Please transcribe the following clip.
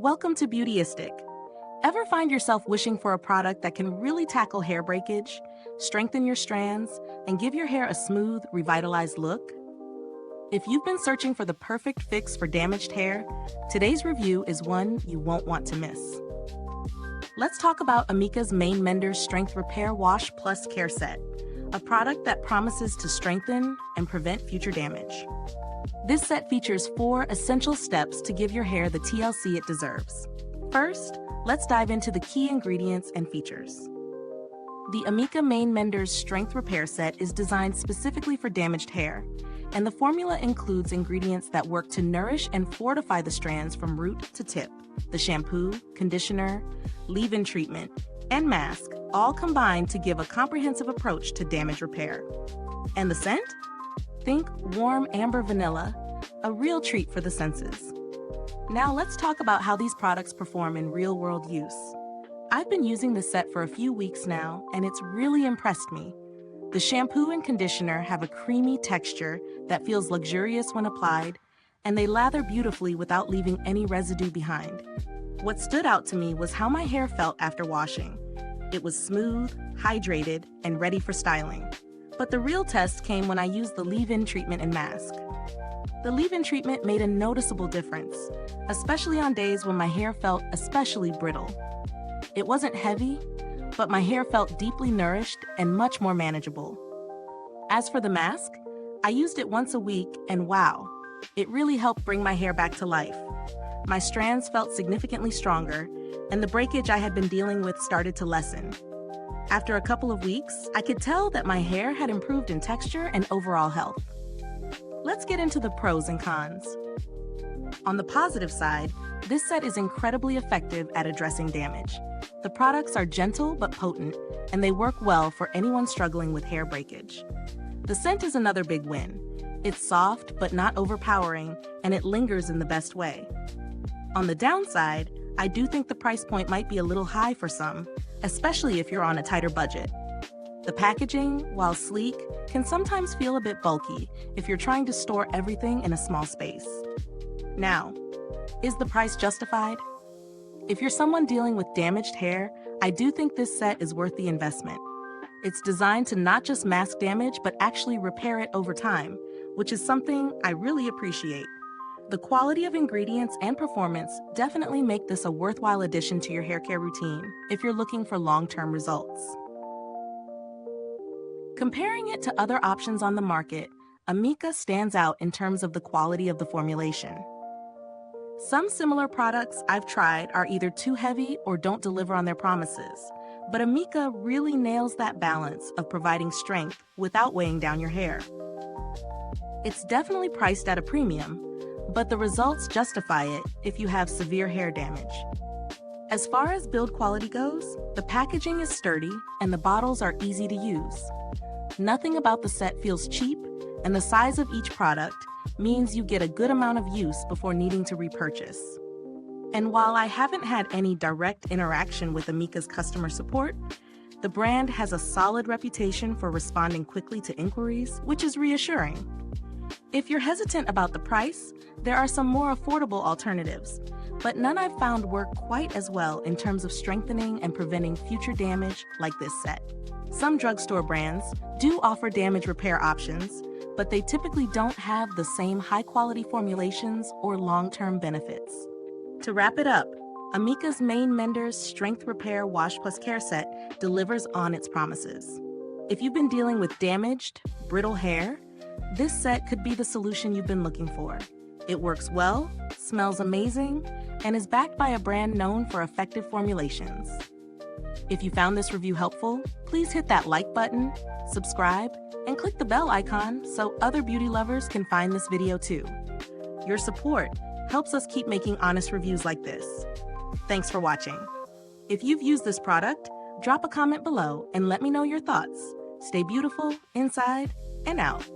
Welcome to Beautyistic. Ever find yourself wishing for a product that can really tackle hair breakage, strengthen your strands, and give your hair a smooth, revitalized look? If you've been searching for the perfect fix for damaged hair, today's review is one you won't want to miss. Let's talk about Amika's Menders Strength Repair Wash Plus Care Set, a product that promises to strengthen and prevent future damage. This set features 4 essential steps to give your hair the TLC it deserves. First, let's dive into the key ingredients and features. The Amika Menders Strength Repair Set is designed specifically for damaged hair, and the formula includes ingredients that work to nourish and fortify the strands from root to tip. The shampoo, conditioner, leave-in treatment, and mask all combine to give a comprehensive approach to damage repair. And the scent? Think warm amber vanilla, a real treat for the senses. Now let's talk about how these products perform in real-world use. I've been using this set for a few weeks now, and it's really impressed me. The shampoo and conditioner have a creamy texture that feels luxurious when applied, and they lather beautifully without leaving any residue behind. What stood out to me was how my hair felt after washing. It was smooth, hydrated, and ready for styling. But the real test came when I used the leave-in treatment and mask. The leave-in treatment made a noticeable difference, especially on days when my hair felt especially brittle. It wasn't heavy, but my hair felt deeply nourished and much more manageable. As for the mask, I used it once a week, and wow, it really helped bring my hair back to life. My strands felt significantly stronger, and the breakage I had been dealing with started to lessen. After a couple of weeks, I could tell that my hair had improved in texture and overall health. Let's get into the pros and cons. On the positive side, this set is incredibly effective at addressing damage. The products are gentle but potent, and they work well for anyone struggling with hair breakage. The scent is another big win. It's soft but not overpowering, and it lingers in the best way. On the downside, I do think the price point might be a little high for some, especially if you're on a tighter budget. The packaging, while sleek, can sometimes feel a bit bulky if you're trying to store everything in a small space. Now, is the price justified? If you're someone dealing with damaged hair, I do think this set is worth the investment. It's designed to not just mask damage, but actually repair it over time, which is something I really appreciate. The quality of ingredients and performance definitely make this a worthwhile addition to your hair care routine if you're looking for long-term results. Comparing it to other options on the market, Amika stands out in terms of the quality of the formulation. Some similar products I've tried are either too heavy or don't deliver on their promises, but Amika really nails that balance of providing strength without weighing down your hair. It's definitely priced at a premium, but the results justify it if you have severe hair damage. As far as build quality goes, the packaging is sturdy and the bottles are easy to use. Nothing about the set feels cheap, and the size of each product means you get a good amount of use before needing to repurchase. And while I haven't had any direct interaction with Amika's customer support, the brand has a solid reputation for responding quickly to inquiries, which is reassuring. If you're hesitant about the price, there are some more affordable alternatives, but none I've found work quite as well in terms of strengthening and preventing future damage like this set. Some drugstore brands do offer damage repair options, but they typically don't have the same high-quality formulations or long-term benefits. To wrap it up, Amika's Menders Strength Repair Wash Plus Care Set delivers on its promises. If you've been dealing with damaged, brittle hair, this set could be the solution you've been looking for. It works well, smells amazing, and is backed by a brand known for effective formulations. If you found this review helpful, please hit that like button, subscribe, and click the bell icon so other beauty lovers can find this video too. Your support helps us keep making honest reviews like this. Thanks for watching. If you've used this product, drop a comment below and let me know your thoughts. Stay beautiful inside and out.